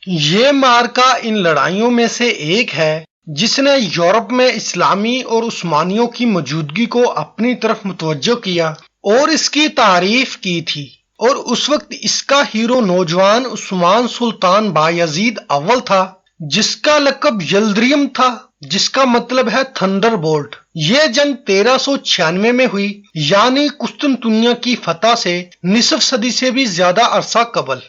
یہ معرکہ ان لڑائیوں میں سے ایک ہے جس نے یورپ میں اسلامی اور عثمانیوں کی موجودگی کو اپنی طرف متوجہ کیا اور اس کی تعریف کی تھی، اور اس وقت اس کا ہیرو نوجوان عثمان سلطان بایزید اول تھا، جس کا لقب یلدریم تھا، جس کا مطلب ہے تھنڈر بولٹ۔ یہ جنگ 1396 میں ہوئی، یعنی قسطنطنیہ کی فتح سے نصف صدی سے بھی زیادہ عرصہ قبل۔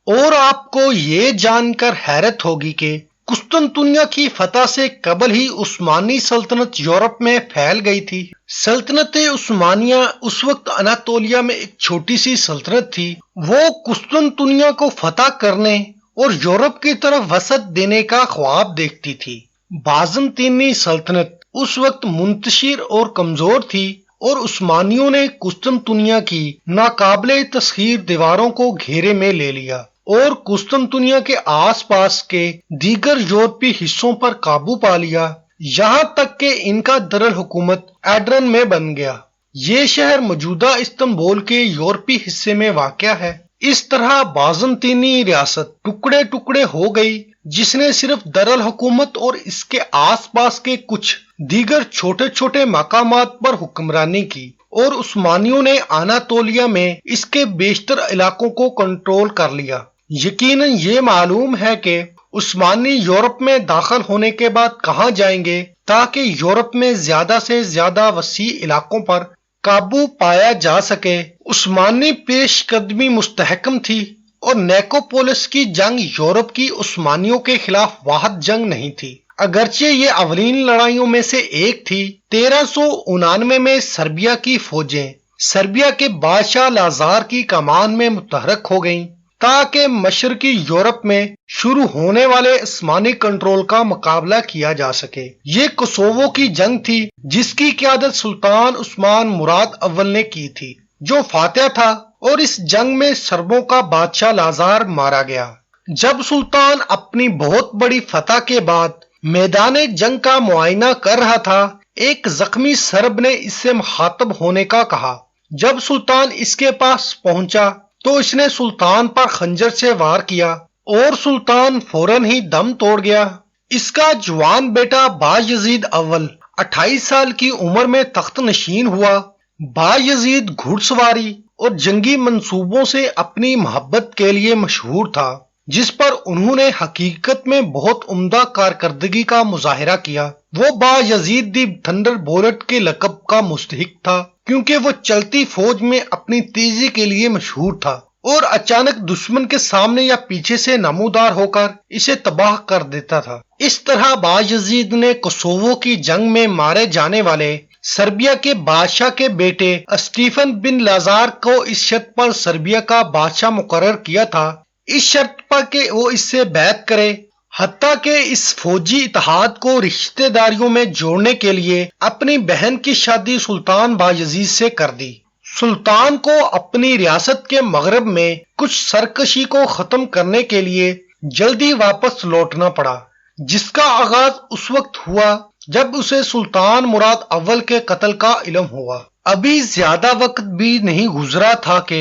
اور آپ کو یہ جان کر حیرت ہوگی کہ قسطنطنیہ کی فتح سے قبل ہی عثمانی سلطنت یورپ میں پھیل گئی تھی۔ سلطنت عثمانیہ اس وقت اناطولیہ میں ایک چھوٹی سی سلطنت تھی۔ وہ قسطنطنیہ کو فتح کرنے اور یورپ کی طرف وسعت دینے کا خواب دیکھتی تھی۔ بازنطینی سلطنت اس وقت منتشر اور کمزور تھی، اور عثمانیوں نے قسطنطنیہ کی ناقابل تسخیر دیواروں کو گھیرے میں لے لیا اور قسطنطنیہ کے آس پاس کے دیگر یورپی حصوں پر قابو پا لیا، یہاں تک کہ ان کا دارالحکومت ایڈرن میں بن گیا۔ یہ شہر موجودہ استنبول کے یورپی حصے میں واقع ہے۔ اس طرح بازنطینی ریاست ٹکڑے ٹکڑے ہو گئی، جس نے صرف دارالحکومت اور اس کے آس پاس کے کچھ دیگر چھوٹے چھوٹے مقامات پر حکمرانی کی، اور عثمانیوں نے اناطولیہ میں اس کے بیشتر علاقوں کو کنٹرول کر لیا۔ یقیناً یہ معلوم ہے کہ عثمانی یورپ میں داخل ہونے کے بعد کہاں جائیں گے تاکہ یورپ میں زیادہ سے زیادہ وسیع علاقوں پر قابو پایا جا سکے۔ عثمانی پیش قدمی مستحکم تھی، اور نیکوپولس کی جنگ یورپ کی عثمانیوں کے خلاف واحد جنگ نہیں تھی، اگرچہ یہ اولین لڑائیوں میں سے ایک تھی۔ 1399 میں سربیا کی فوجیں سربیا کے بادشاہ لازار کی کمان میں متحرک ہو گئیں تاکہ مشرقی یورپ میں شروع ہونے والے عثمانی کنٹرول کا مقابلہ کیا جا سکے۔ یہ کوسوو کی جنگ تھی، جس کی قیادت سلطان عثمان مراد اول نے کی تھی، جو فاتح تھا، اور اس جنگ میں سربوں کا بادشاہ لازار مارا گیا۔ جب سلطان اپنی بہت بڑی فتح کے بعد میدان جنگ کا معائنہ کر رہا تھا، ایک زخمی سرب نے اس سے مخاطب ہونے کا کہا۔ جب سلطان اس کے پاس پہنچا تو اس نے سلطان پر خنجر سے وار کیا، اور سلطان فوراً ہی دم توڑ گیا۔ اس کا جوان بیٹا بایزید اول 28 سال کی عمر میں تخت نشین ہوا۔ بایزید گھڑ سواری اور جنگی منصوبوں سے اپنی محبت کے لیے مشہور تھا، جس پر انہوں نے حقیقت میں بہت عمدہ کارکردگی کا مظاہرہ کیا۔ وہ بایزید دی تھنڈر بولٹ کے لقب کا مستحق تھا، کیونکہ وہ چلتی فوج میں اپنی تیزی کے لیے مشہور تھا، اور اچانک دشمن کے سامنے یا پیچھے سے نمودار ہو کر اسے تباہ کر دیتا تھا۔ اس طرح بایزید نے کوسوو کی جنگ میں مارے جانے والے سربیا کے بادشاہ کے بیٹے اسٹیفن بن لازار کو اس شرط پر سربیا کا بادشاہ مقرر کیا تھا، اس شرط پر کہ وہ اس سے بیعت کرے، حتیٰ کہ اس فوجی اتحاد کو رشتہ داریوں میں جوڑنے کے لیے اپنی بہن کی شادی سلطان بایزید سے کر دی۔ سلطان کو اپنی ریاست کے مغرب میں کچھ سرکشی کو ختم کرنے کے لیے جلدی واپس لوٹنا پڑا، جس کا آغاز اس وقت ہوا جب اسے سلطان مراد اول کے قتل کا علم ہوا۔ ابھی زیادہ وقت بھی نہیں گزرا تھا کہ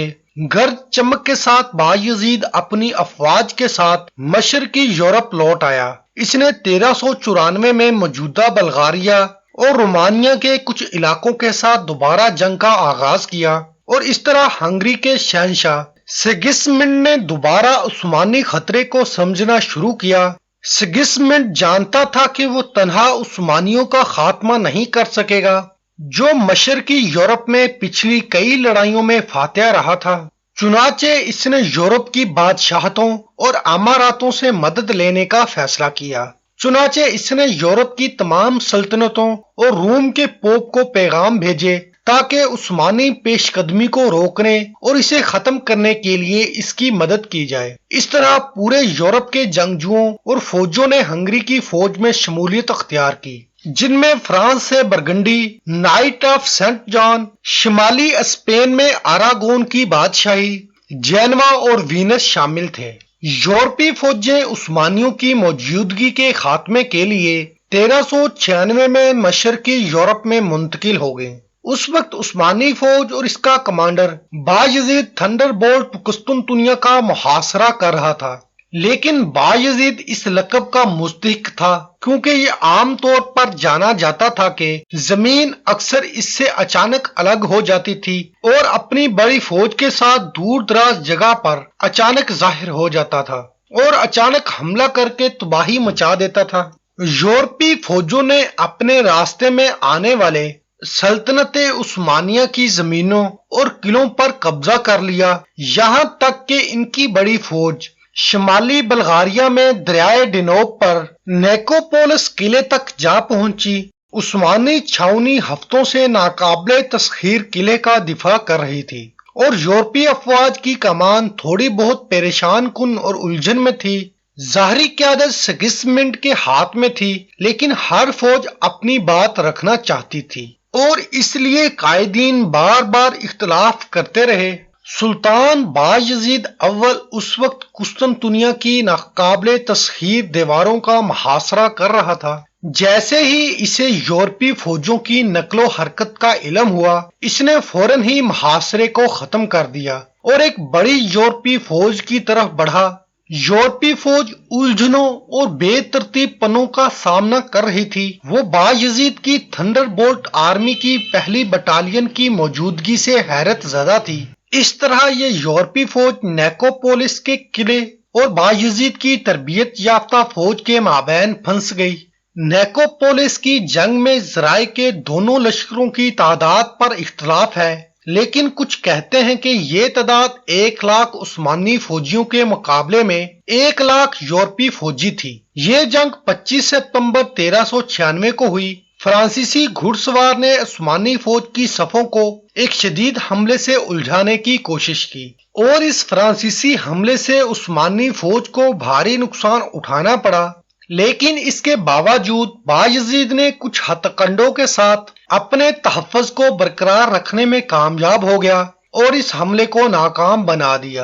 گرج چمک کے ساتھ بایزید اپنی افواج کے ساتھ مشرقی یورپ لوٹ آیا۔ اس نے 1394 میں موجودہ بلغاریہ اور رومانیہ کے کچھ علاقوں کے ساتھ دوبارہ جنگ کا آغاز کیا، اور اس طرح ہنگری کے شہنشاہ سگسمنڈ نے دوبارہ عثمانی خطرے کو سمجھنا شروع کیا۔ سگسمنڈ جانتا تھا کہ وہ تنہا عثمانیوں کا خاتمہ نہیں کر سکے گا، جو مشرقی یورپ میں پچھلی کئی لڑائیوں میں فاتح رہا تھا۔ چنانچہ اس نے یورپ کی بادشاہتوں اور اماراتوں سے مدد لینے کا فیصلہ کیا۔ چنانچہ اس نے یورپ کی تمام سلطنتوں اور روم کے پوپ کو پیغام بھیجے تاکہ عثمانی پیش قدمی کو روکنے اور اسے ختم کرنے کے لیے اس کی مدد کی جائے۔ اس طرح پورے یورپ کے جنگجوؤں اور فوجوں نے ہنگری کی فوج میں شمولیت اختیار کی، جن میں فرانس سے برگنڈی، نائٹ آف سینٹ جان، شمالی اسپین میں آراگون کی بادشاہی، جینوا اور وینس شامل تھے۔ یورپی فوجیں عثمانیوں کی موجودگی کے خاتمے کے لیے 1396 میں مشرقی یورپ میں منتقل ہو گئیں۔ اس وقت عثمانی فوج اور اس کا کمانڈر بایزید تھنڈر بولٹ قسطنطنیہ کا محاصرہ کر رہا تھا، لیکن بایزید اس لقب کا مستحق تھا کیونکہ یہ عام طور پر جانا جاتا تھا کہ زمین اکثر اس سے اچانک الگ ہو جاتی تھی اور اپنی بڑی فوج کے ساتھ دور دراز جگہ پر اچانک ظاہر ہو جاتا تھا اور اچانک حملہ کر کے تباہی مچا دیتا تھا۔ یورپی فوجوں نے اپنے راستے میں آنے والے سلطنت عثمانیہ کی زمینوں اور قلعوں پر قبضہ کر لیا، یہاں تک کہ ان کی بڑی فوج شمالی بلغاریہ میں دریائے ڈینوب پر نیکوپولس قلعے تک جا پہنچی۔ عثمانی چھاؤنی ہفتوں سے ناقابل تسخیر قلعے کا دفاع کر رہی تھی اور یورپی افواج کی کمان تھوڑی بہت پریشان کن اور الجھن میں تھی۔ ظاہری قیادت سگسمنڈ کے ہاتھ میں تھی، لیکن ہر فوج اپنی بات رکھنا چاہتی تھی اور اس لیے قائدین بار بار اختلاف کرتے رہے۔ سلطان بایزید اول اس وقت قسطنطنیہ کی ناقابل تسخیر دیواروں کا محاصرہ کر رہا تھا۔ جیسے ہی اسے یورپی فوجوں کی نقل و حرکت کا علم ہوا، اس نے فوراً ہی محاصرے کو ختم کر دیا اور ایک بڑی یورپی فوج کی طرف بڑھا۔ یورپی فوج الجھنوں اور بے ترتیب پنوں کا سامنا کر رہی تھی۔ وہ بایزید کی تھنڈر بولٹ آرمی کی پہلی بٹالین کی موجودگی سے حیرت زدہ تھی۔ اس طرح یہ یورپی فوج نیکوپولس کے قلعے اور بایزید کی تربیت یافتہ فوج کے مابین پھنس گئی۔ نیکوپولس کی جنگ میں ذرائع کے دونوں لشکروں کی تعداد پر اختلاف ہے، لیکن کچھ کہتے ہیں کہ یہ تعداد 1,00,000 عثمانی فوجیوں کے مقابلے میں 1,00,000 یورپی فوجی تھی۔ یہ جنگ 25 ستمبر 1396 کو ہوئی۔ فرانسیسی گھڑ سوار نے عثمانی فوج کی صفوں کو ایک شدید حملے سے الجھانے کی کوشش کی اور اس فرانسیسی حملے سے عثمانی فوج کو بھاری نقصان اٹھانا پڑا، لیکن اس کے باوجود بایزید نے کچھ ہتھ کنڈوں کے ساتھ اپنے تحفظ کو برقرار رکھنے میں کامیاب ہو گیا اور اس حملے کو ناکام بنا دیا۔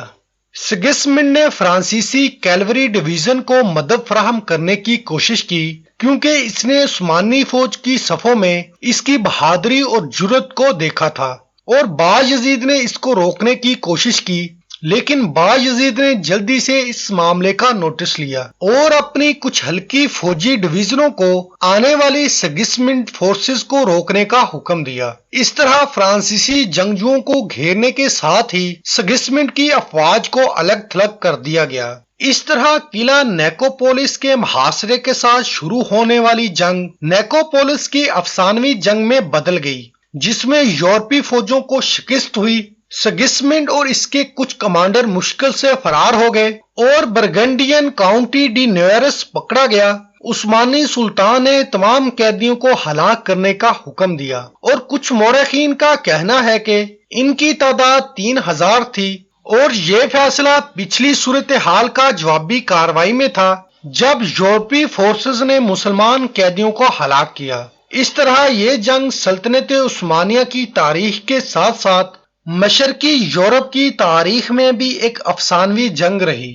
سگسمنڈ نے فرانسیسی کیولری ڈویژن کو مدد فراہم کرنے کی کوشش کی کیونکہ اس نے عثمانی فوج کی صفوں میں اس کی بہادری اور جرأت کو دیکھا تھا، اور بایزید نے اس کو روکنے کی کوشش کی، لیکن بایزید نے جلدی سے اس معاملے کا نوٹس لیا اور اپنی کچھ ہلکی فوجی ڈویژنوں کو آنے والی سگسمنڈ فورسز کو روکنے کا حکم دیا۔ اس طرح فرانسیسی جنگجوؤں کو گھیرنے کے ساتھ ہی سگسمنڈ کی افواج کو الگ تھلگ کر دیا گیا۔ اس طرح قلعہ نیکوپولس کے محاصرے کے ساتھ شروع ہونے والی جنگ نیکوپولس کی افسانوی جنگ میں بدل گئی، جس میں یورپی فوجوں کو شکست ہوئی۔ سگسمنڈ اور اس کے کچھ کمانڈر مشکل سے فرار ہو گئے اور برگنڈین کاؤنٹی ڈی نیویرس پکڑا گیا۔ عثمانی سلطان نے تمام قیدیوں کو ہلاک کرنے کا حکم دیا اور کچھ مورخین کا کہنا ہے کہ ان کی تعداد 3,000 تھی، اور یہ فیصلہ پچھلی صورتحال کا جوابی کارروائی میں تھا جب یورپی فورسز نے مسلمان قیدیوں کو ہلاک کیا۔ اس طرح یہ جنگ سلطنت عثمانیہ کی تاریخ کے ساتھ ساتھ مشرقی یورپ کی تاریخ میں بھی ایک افسانوی جنگ رہی۔